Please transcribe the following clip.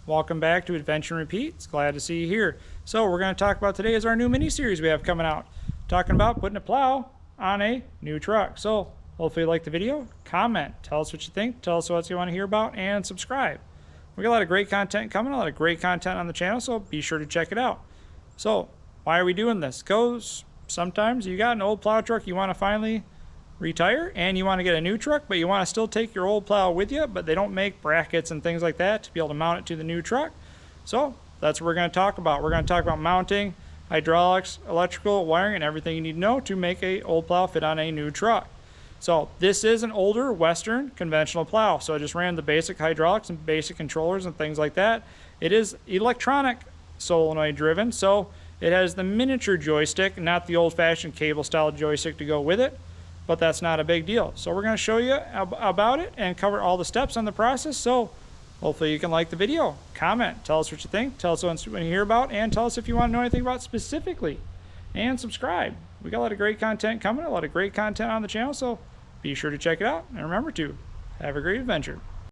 Welcome back to Adventure and Repeat. It's glad to see you here. So we're going to talk about today is our new mini-series we have coming out. Talking about putting a plow on a new truck. So hopefully you like the video. Comment. Tell us what you think. Tell us what you want to hear about. And subscribe. We got a lot of great content coming. A lot of great content on the channel. So be sure to check it out. So why are we doing this? Because sometimes you got an old plow truck you want to finally retire and you want to get a new truck, but you want to still take your old plow with you, but they don't make brackets and things like that to be able to mount it to the new truck. So that's what we're going to talk about. We're going to talk about mounting, hydraulics, electrical, wiring, and everything you need to know to make a old plow fit on a new truck. So this is an older Western conventional plow. So I just ran the basic hydraulics and basic controllers and things like that. It is electronic solenoid driven, so it has the miniature joystick, not the old-fashioned cable style joystick to go with it. But that's not a big deal. So we're going to show you about it and cover all the steps on the process. So hopefully you can like the video, comment, tell us what you think, tell us what you hear about, and tell us if you want to know anything about specifically. And subscribe. We got a lot of great content coming, a lot of great content on the channel, so be sure to check it out. And remember to have a great adventure.